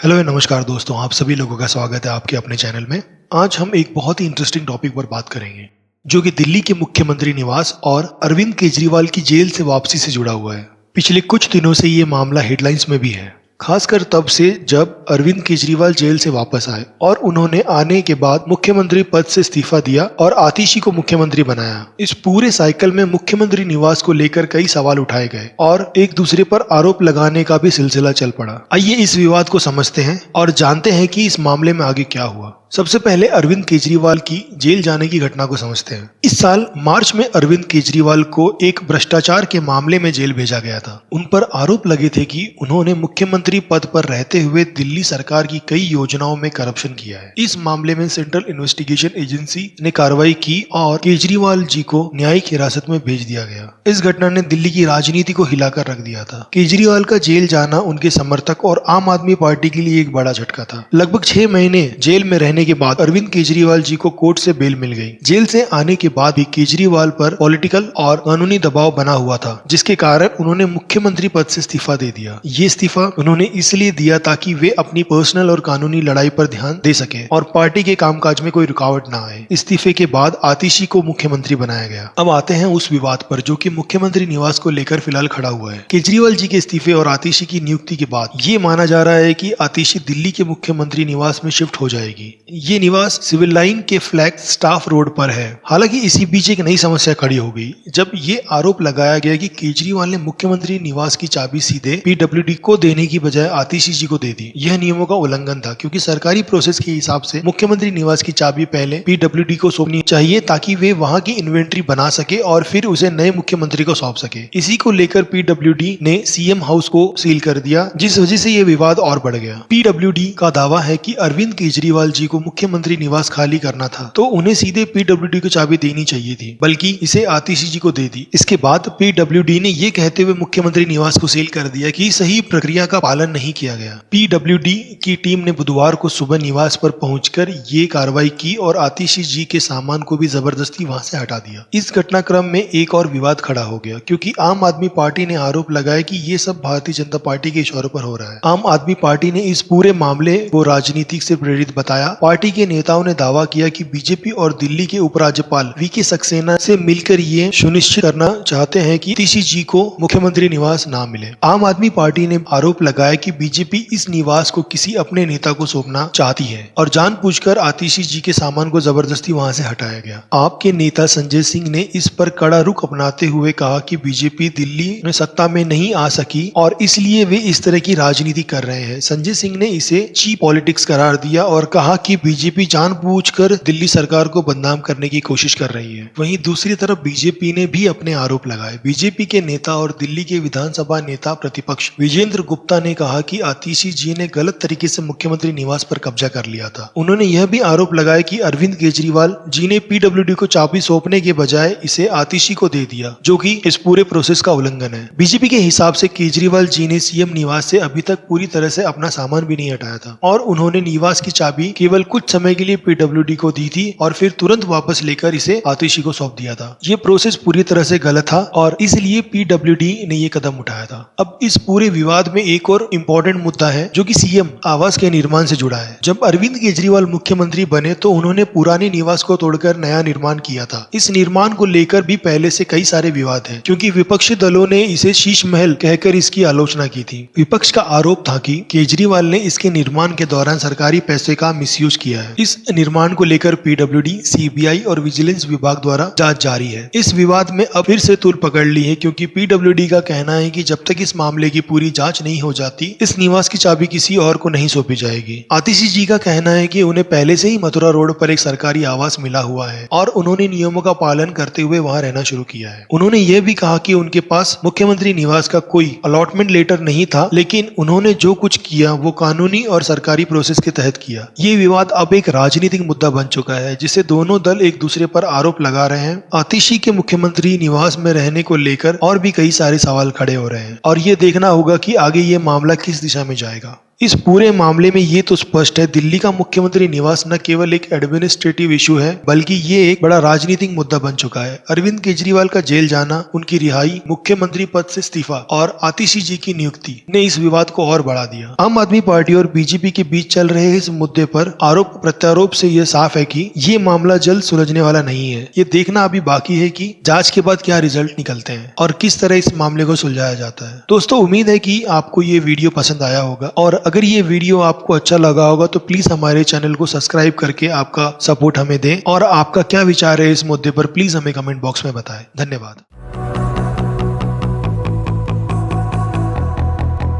Hello नमस्कार दोस्तों, आप सभी लोगों का स्वागत है आपके अपने चैनल में। आज हम एक बहुत ही इंटरेस्टिंग टॉपिक पर बात करेंगे जो कि दिल्ली के मुख्यमंत्री निवास और अरविंद केजरीवाल की जेल से वापसी से जुड़ा हुआ है। पिछले कुछ दिनों से ये मामला हेडलाइंस में भी है, खासकर तब से जब अरविंद केजरीवाल जेल से वापस आए और उन्होंने आने के बाद मुख्यमंत्री पद से इस्तीफा दिया और आतिशी को मुख्यमंत्री बनाया। इस पूरे साइकिल में मुख्यमंत्री निवास को लेकर कई सवाल उठाए गए और एक दूसरे पर आरोप लगाने का भी सिलसिला चल पड़ा। आइए इस विवाद को समझते हैं और जानते हैं कि इस मामले में आगे क्या हुआ। सबसे पहले अरविंद केजरीवाल की जेल जाने की घटना को समझते हैं। इस साल मार्च में अरविंद केजरीवाल को एक भ्रष्टाचार के मामले में जेल भेजा गया था। उन पर आरोप लगे थे कि उन्होंने मुख्यमंत्री पद पर रहते हुए दिल्ली सरकार की कई योजनाओं में करप्शन किया है। इस मामले में सेंट्रल इन्वेस्टिगेशन एजेंसी ने कार्रवाई की और केजरीवाल जी को न्यायिक हिरासत में भेज दिया गया। इस घटना ने दिल्ली की राजनीति को हिलाकर रख दिया था। केजरीवाल का जेल जाना उनके समर्थक और आम आदमी पार्टी के लिए एक बड़ा झटका था। लगभग 6 महीने जेल में रहने के बाद अरविंद केजरीवाल जी को कोर्ट से बेल मिल गई। जेल से आने के बाद भी केजरीवाल पर पॉलिटिकल और कानूनी दबाव बना हुआ था, जिसके कारण उन्होंने मुख्यमंत्री पद से इस्तीफा दे दिया। ये इस्तीफा उन्होंने इसलिए दिया ताकि वे अपनी पर्सनल और कानूनी लड़ाई पर ध्यान दे सके और पार्टी के कामकाज में कोई रुकावट ना आए। इस्तीफे के बाद आतिशी को मुख्यमंत्री बनाया गया। अब आते हैं उस विवाद पर जो कि मुख्यमंत्री निवास को लेकर फिलहाल खड़ा हुआ है। केजरीवाल जी के इस्तीफे और आतिशी की नियुक्ति के बाद ये माना जा रहा है कि आतिशी दिल्ली के मुख्यमंत्री निवास में शिफ्ट हो जाएगी। ये निवास सिविल लाइन के फ्लैग स्टाफ रोड पर है। हालांकि इसी बीच एक नई समस्या खड़ी हो गई जब ये आरोप लगाया गया कि केजरीवाल ने मुख्यमंत्री निवास की चाबी सीधे पीडब्ल्यूडी को देने की बजाय आतिशी जी को दे दी। यह नियमों का उल्लंघन था क्योंकि सरकारी प्रोसेस के हिसाब से मुख्यमंत्री निवास की चाबी पहले पीडब्ल्यूडी को सौंपनी चाहिए ताकि वे वहां की इन्वेंट्री बना सके और फिर उसे नए मुख्यमंत्री को सौंप सके। इसी को लेकर पीडब्ल्यूडी ने सीएम हाउस को सील कर दिया, जिस वजह से यह विवाद और बढ़ गया। पीडब्ल्यूडी का दावा है कि अरविंद केजरीवाल जी को मुख्यमंत्री निवास खाली करना था तो उन्हें सीधे पीडब्ल्यूडी को चाबी देनी चाहिए थी, बल्कि इसे आतिशी जी को दे दी। इसके बाद पीडब्ल्यूडी ने ये कहते हुए मुख्यमंत्री निवास को सील कर दिया कि सही प्रक्रिया का पालन नहीं किया गया। पीडब्ल्यूडी की टीम ने बुधवार को सुबह निवास पर पहुंचकर ये कार्रवाई की और आतिशी जी के सामान को भी जबरदस्ती वहां से हटा दिया। इस घटनाक्रम में एक और विवाद खड़ा हो गया क्योंकि आम आदमी पार्टी ने आरोप लगाया कि ये सब भारतीय जनता पार्टी के इशारों पर हो रहा है। आम आदमी पार्टी ने इस पूरे मामले को राजनीति से प्रेरित बताया। पार्टी के नेताओं ने दावा किया कि बीजेपी और दिल्ली के उपराज्यपाल वीके सक्सेना से मिलकर ये सुनिश्चित करना चाहते हैं कि आतिशी जी को मुख्यमंत्री निवास ना मिले। आम आदमी पार्टी ने आरोप लगाया कि बीजेपी इस निवास को किसी अपने नेता को सौंपना चाहती है और जानबूझकर आतिशी जी के सामान को जबरदस्ती वहां से हटाया गया। आपके नेता संजय सिंह ने इस पर कड़ा रुख अपनाते हुए कहा कि बीजेपी दिल्ली में सत्ता में नहीं आ सकी और इसलिए वे इस तरह की राजनीति कर रहे हैं। संजय सिंह ने इसे चीप पॉलिटिक्स करार दिया और कहा कि बीजेपी जानबूझकर दिल्ली सरकार को बदनाम करने की कोशिश कर रही है। वहीं दूसरी तरफ बीजेपी ने भी अपने आरोप लगाए। बीजेपी के नेता और दिल्ली के विधानसभा नेता प्रतिपक्ष विजेंद्र गुप्ता ने कहा कि आतिशी जी ने गलत तरीके से मुख्यमंत्री निवास पर कब्जा कर लिया था। उन्होंने यह भी आरोप लगाया कि अरविंद केजरीवाल जी ने पीडब्ल्यूडी को चाबी सौंपने के बजाय इसे आतिशी को दे दिया, जो कि इस पूरे प्रोसेस का उल्लंघन है। बीजेपी के हिसाब से केजरीवाल जी ने सीएम निवास से अभी तक पूरी तरह से अपना सामान भी नहीं हटाया था और उन्होंने निवास की चाबी केवल कुछ समय के लिए पीडब्ल्यूडी को दी थी और फिर तुरंत वापस लेकर इसे आतिशी को सौंप दिया था। ये प्रोसेस पूरी तरह से गलत था और इसलिए पीडब्ल्यूडी ने ये कदम उठाया था। अब इस पूरे विवाद में एक और इम्पोर्टेंट मुद्दा है जो कि सीएम आवास के निर्माण से जुड़ा है। जब अरविंद केजरीवाल मुख्यमंत्री बने तो उन्होंने पुराने निवास को तोड़कर नया निर्माण किया था। इस निर्माण को लेकर भी पहले से कई सारे विवाद हैं क्योंकि विपक्षी दलों ने इसे शीश महल कहकर इसकी आलोचना की थी। विपक्ष का आरोप था कि केजरीवाल ने इसके निर्माण के दौरान सरकारी पैसे का मिसयूज किया है। इस निर्माण को लेकर पीडब्ल्यूडी, सीबीआई और विजिलेंस विभाग द्वारा जांच जारी है। इस विवाद में अब फिर से तूल पकड़ ली है क्योंकि पीडब्ल्यूडी का कहना है कि जब तक इस मामले की पूरी जांच नहीं हो जाती इस निवास की चाबी किसी और को नहीं सौंपी जाएगी। आतिशी जी का कहना है कि उन्हें पहले से ही मथुरा रोड पर एक सरकारी आवास मिला हुआ है और उन्होंने नियमों का पालन करते हुए वहां रहना शुरू किया है। उन्होंने यह भी कहा कि उनके पास मुख्यमंत्री निवास का कोई अलॉटमेंट लेटर नहीं था, लेकिन उन्होंने जो कुछ किया वो कानूनी और सरकारी प्रोसेस के तहत किया। ये विवाद अब एक राजनीतिक मुद्दा बन चुका है जिसे दोनों दल एक दूसरे पर आरोप लगा रहे हैं। आतिशी के मुख्यमंत्री निवास में रहने को लेकर और भी कई सारे सवाल खड़े हो रहे हैं और ये देखना होगा कि आगे ये मामला किस दिशा में जाएगा। इस पूरे मामले में ये तो स्पष्ट है, दिल्ली का मुख्यमंत्री निवास न केवल एक एडमिनिस्ट्रेटिव इशू है बल्कि ये एक बड़ा राजनीतिक मुद्दा बन चुका है। अरविंद केजरीवाल का जेल जाना, उनकी रिहाई, मुख्यमंत्री पद से इस्तीफा और आतिशी जी की नियुक्ति ने इस विवाद को और बढ़ा दिया। आम आदमी पार्टी और बीजेपी के बीच चल रहे इस मुद्दे पर आरोप प्रत्यारोप से यह साफ है कि ये मामला जल्द सुलझने वाला नहीं है। ये देखना अभी बाकी है कि जांच के बाद क्या रिजल्ट निकलते हैं और किस तरह इस मामले को सुलझाया जाता है। दोस्तों, उम्मीद है कि आपको ये वीडियो पसंद आया होगा और अगर ये वीडियो आपको अच्छा लगा होगा तो प्लीज हमारे चैनल को सब्सक्राइब करके आपका सपोर्ट हमें दें और आपका क्या विचार है इस मुद्दे पर प्लीज हमें कमेंट बॉक्स में बताएं। धन्यवाद।